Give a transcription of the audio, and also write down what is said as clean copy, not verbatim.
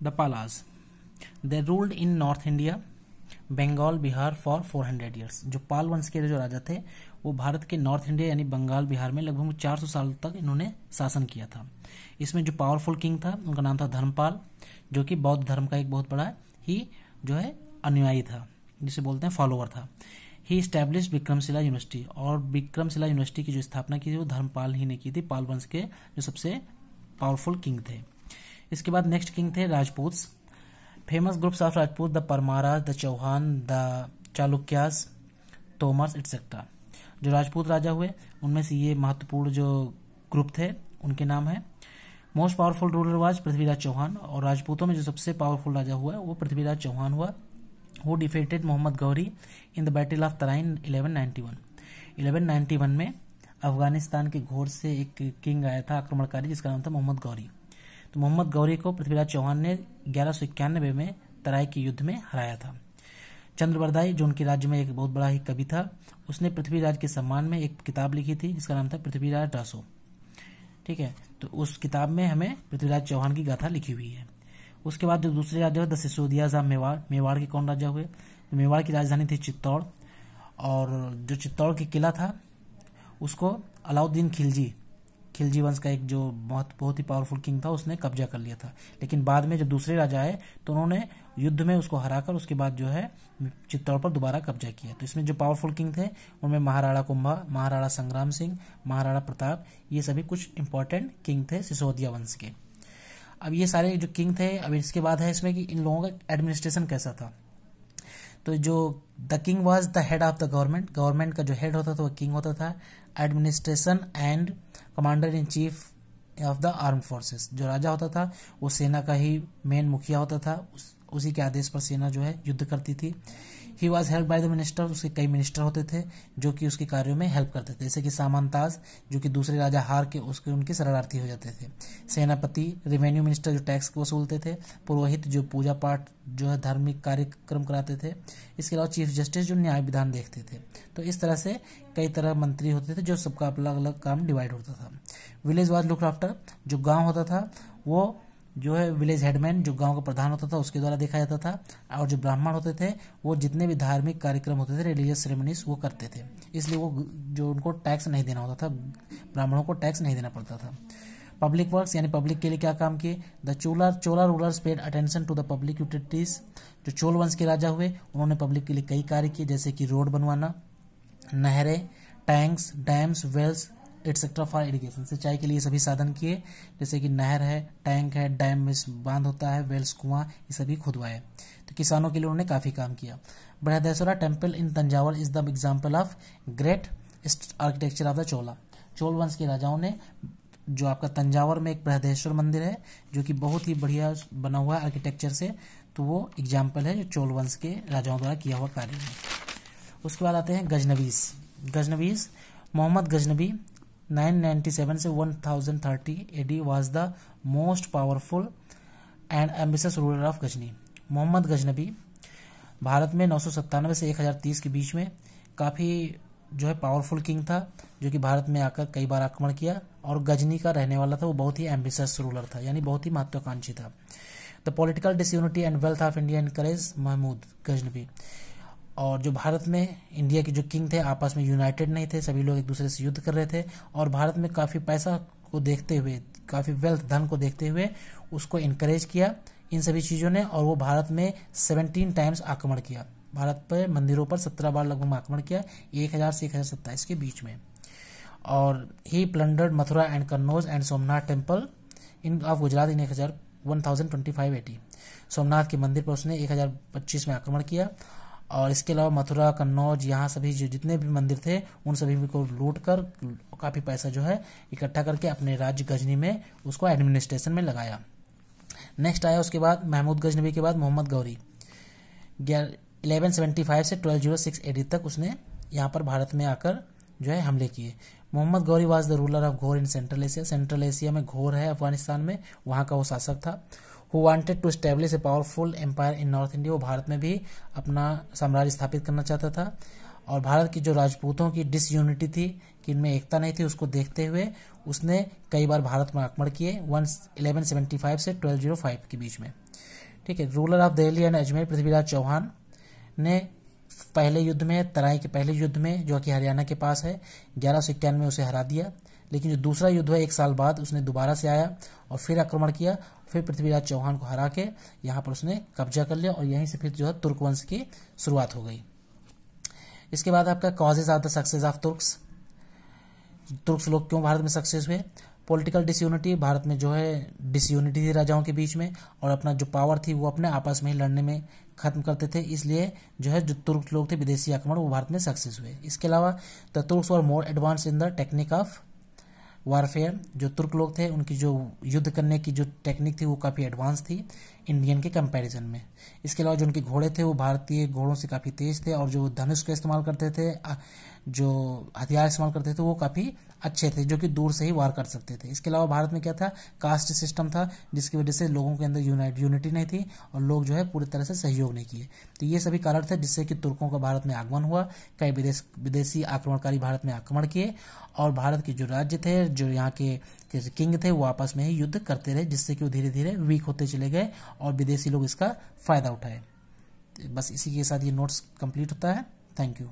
The Palas they ruled in north India, Bengal, Bihar for 400 years. जो पाल वंश के जो राजा थे वो भारत के नॉर्थ इंडिया यानी बंगाल बिहार में लगभग 400 साल तक इन्होंने शासन किया था। इसमें जो पावरफुल किंग था उनका नाम था धर्मपाल, जो कि बौद्ध धर्म का एक बहुत बड़ा ही जो है अनुयायी था, जिसे बोलते हैं फॉलोअर था। ही स्टैब्लिश विक्रमशिला यूनिवर्सिटी, और विक्रमशिला यूनिवर्सिटी की जो स्थापना की थी वो धर्मपाल ही ने की थी, पाल वंश के जो सबसे पावरफुल किंग थे। इसके बाद नेक्स्ट किंग थे Rajputs. Famous groups of Rajput the Paramaras, the Chauhan, the Chalukyas, Tomars etcetera. जो राजपूत राजा हुए उनमें से ये महत्वपूर्ण जो ग्रुप थे उनके नाम है। Most powerful ruler was Prithviraj Chauhan, और राजपूतों में जो सबसे पावरफुल राजा हुआ वो पृथ्वीराज चौहान हुआ। वो defeated Mohammad Ghori in the battle of Tarain 1191। 1191 में अफगानिस्तान के घोर से एक किंग आया था आक्रमणकारी, जिसका नाम था मोहम्मद गौरी। तो मोहम्मद गौरी को पृथ्वीराज चौहान ने 1191 में तराई के युद्ध में हराया था। चंद्रबरदाई, जो उनके राज्य में एक बहुत बड़ा ही कवि था, उसने पृथ्वीराज के सम्मान में एक किताब लिखी थी जिसका नाम था पृथ्वीराज रासो। ठीक है, तो उस किताब में हमें पृथ्वीराज चौहान की गाथा लिखी हुई है। उसके बाद जो दूसरे राजा हुए द सिसोदियाज ऑफ मेवाड़। मेवाड़ के कौन राजा हुए? तो मेवाड़ की राजधानी थी चित्तौड़, और जो चित्तौड़ की किला था उसको अलाउद्दीन खिलजी वंश का एक जो बहुत ही पावरफुल किंग था उसने कब्जा कर लिया था। लेकिन बाद में जब दूसरे राजा आए तो उन्होंने युद्ध में उसको हराकर उसके बाद जो है चित्तौड़ पर दोबारा कब्जा किया। तो इसमें जो पावरफुल किंग थे उनमें महाराणा कुंभा, महाराणा संग्राम सिंह, महाराणा प्रताप, ये सभी कुछ इंपॉर्टेंट किंग थे सिसोदिया वंश के। अब ये सारे जो किंग थे, अब इसके बाद है इसमें कि इन लोगों का एडमिनिस्ट्रेशन कैसा था। तो जो the king was the head of the government, government का जो हेड होता था वो किंग होता था। Administration and commander in chief of the armed forces, जो राजा होता था वो सेना का ही मेन मुखिया होता था, उसी के आदेश पर सेना जो है युद्ध करती थी। He was help by the minister, उसके कई मिनिस्टर होते थे जो कि उसके कार्यों में हेल्प करते थे, जैसे कि सामंताज जो कि दूसरे राजा हार के उसके उनके शरणार्थी हो जाते थे। सेनापति, रेवेन्यू मिनिस्टर जो टैक्स को वसूलते थे। पुरोहित जो पूजा पाठ जो है धार्मिक कार्यक्रम कराते थे। इसके अलावा चीफ जस्टिस जो न्याय विधान देखते थे। तो इस तरह से कई तरह मंत्री होते थे जो सबका अलग अलग काम डिवाइड होता था। विलेज वाज लुक्ड आफ्टर, जो गाँव होता था वो जो है विलेज हेडमैन जो गांव का प्रधान होता था उसके द्वारा देखा जाता था। और जो ब्राह्मण होते थे वो जितने भी धार्मिक कार्यक्रम होते थे, रिलीजियस सेरेमनीज, वो करते थे, इसलिए वो जो उनको टैक्स नहीं देना होता था, ब्राह्मणों को टैक्स नहीं देना पड़ता था। पब्लिक वर्क्स यानी पब्लिक के लिए क्या काम किए? The Chola rulers paid attention to the public utilities. जो चोल वंश के राजा हुए उन्होंने पब्लिक के लिए कई कार्य किए, जैसे कि रोड बनवाना, नहरें, tanks, dams, wells etcetera for irrigation, सिंचाई के लिए सभी साधन किए, जैसे कि नहर है, टैंक है, डैम में बांध होता है, वेल्स कुआं, ये सभी खुदवाए। तो किसानों के लिए उन्होंने काफी काम किया। Brihadeshwara temple in Thanjavur is the example of great architecture of the Chola. Chola वंश के राजाओं ने जो आपका तंजावर में एक बृहदेश्वर मंदिर है जो कि बहुत ही बढ़िया बना हुआ है आर्किटेक्चर से, तो वो एग्जाम्पल है जो चोल वंश के राजाओं द्वारा किया हुआ कार्य है। उसके बाद आते हैं गजनवीज। मोहम्मद गजनवी 997 से 1030 AD was the most powerful and ambitious ruler of Ghazni. Mohammad Ghaznavi Bharat में 997 से 1030 के बीच में काफ़ी जो है पावरफुल किंग था, जो कि भारत में आकर कई बार आक्रमण किया, और गजनी का रहने वाला था। वो बहुत ही एम्बिशियस रूलर था, यानी बहुत ही महत्वाकांक्षी था। The political disunity and wealth of India encourage Mahmud Ghaznavi. और जो भारत में इंडिया के जो किंग थे आपस में यूनाइटेड नहीं थे, सभी लोग एक दूसरे से युद्ध कर रहे थे, और भारत में काफ़ी पैसा को देखते हुए, काफ़ी वेल्थ धन को देखते हुए उसको इनकरेज किया इन सभी चीज़ों ने। और वो भारत में 17 टाइम्स आक्रमण किया, भारत पर मंदिरों पर 17 बार लगभग आक्रमण किया, 1000 से 1027 के बीच में। और he plundered Mathura and Kannauj and Somnath temple in of Gujarat in 1025 AD। Somnath के मंदिर पर उसने 1025 में आक्रमण किया, और इसके अलावा मथुरा, कन्नौज, यहाँ सभी जो जितने भी मंदिर थे उन सभी को लूट कर काफ़ी पैसा जो है इकट्ठा करके अपने राज्य गजनी में उसको एडमिनिस्ट्रेशन में लगाया। नेक्स्ट आया उसके बाद महमूद गजनवी के बाद मोहम्मद गौरी। 1175 से 1206 AD तक उसने यहाँ पर भारत में आकर जो है हमले किए। Mohammad Ghori was the ruler of Ghor in Central Asia. Central Asia में घोर है अफगानिस्तान में, वहाँ का वो शासक था। Who wanted to establish a powerful empire in north India. वो भारत में भी अपना साम्राज्य स्थापित करना चाहता था, और भारत की जो राजपूतों की डिसयूनिटी थी कि इनमें एकता नहीं थी, उसको देखते हुए उसने कई बार भारत में आक्रमण किए 1175 से 1205 के बीच में। ठीक है। Ruler of Delhi and Ajmer Prithviraj Chauhan ने पहले युद्ध में, तराई के पहले युद्ध में, जो कि हरियाणा के पास है, 1191 में उसे हरा दिया। लेकिन जो दूसरा युद्ध हुआ 1 साल बाद, उसने दोबारा से आया और फिर आक्रमण किया, फिर पृथ्वीराज चौहान को हरा के यहाँ पर उसने कब्जा कर लिया और यहीं से फिर जो है तुर्क वंश की शुरुआत हो गई। इसके बाद आपका causes of the success of Turks. Turks लोग क्यों भारत में सक्सेस हुए? पॉलिटिकल डिसयूनिटी, भारत में जो है डिसयूनिटी थी राजाओं के बीच में, और अपना जो पावर थी वो अपने आपस में ही लड़ने में खत्म करते थे, इसलिए जो है जो तुर्क लोग थे विदेशी आक्रमण वो भारत में सक्सेस हुए। इसके अलावा the Turks were more advance in the technique of warfare. जो तुर्क लोग थे उनकी जो युद्ध करने की जो टेक्निक थी वो काफ़ी एडवांस थी इंडियन के कंपैरिजन में। इसके अलावा जो उनके घोड़े थे वो भारतीय घोड़ों से काफ़ी तेज थे, और जो धनुष का इस्तेमाल करते थे, जो हथियार इस्तेमाल करते थे वो काफ़ी अच्छे थे, जो कि दूर से ही वार कर सकते थे। इसके अलावा भारत में क्या था, कास्ट सिस्टम था, जिसकी वजह से लोगों के अंदर यूनिटी नहीं थी और लोग जो है पूरी तरह से सहयोग नहीं किए। तो ये सभी कारण थे जिससे कि तुर्कों का भारत में आगमन हुआ। कई विदेशी आक्रमणकारी भारत में आक्रमण किए और भारत के जो राज्य थे, जो यहाँ के किंग थे, वो आपस में ही युद्ध करते रहे, जिससे कि वो धीरे धीरे वीक होते चले गए और विदेशी लोग इसका फायदा उठाए। बस इसी के साथ ये नोट्स कंप्लीट होता है। Thank you.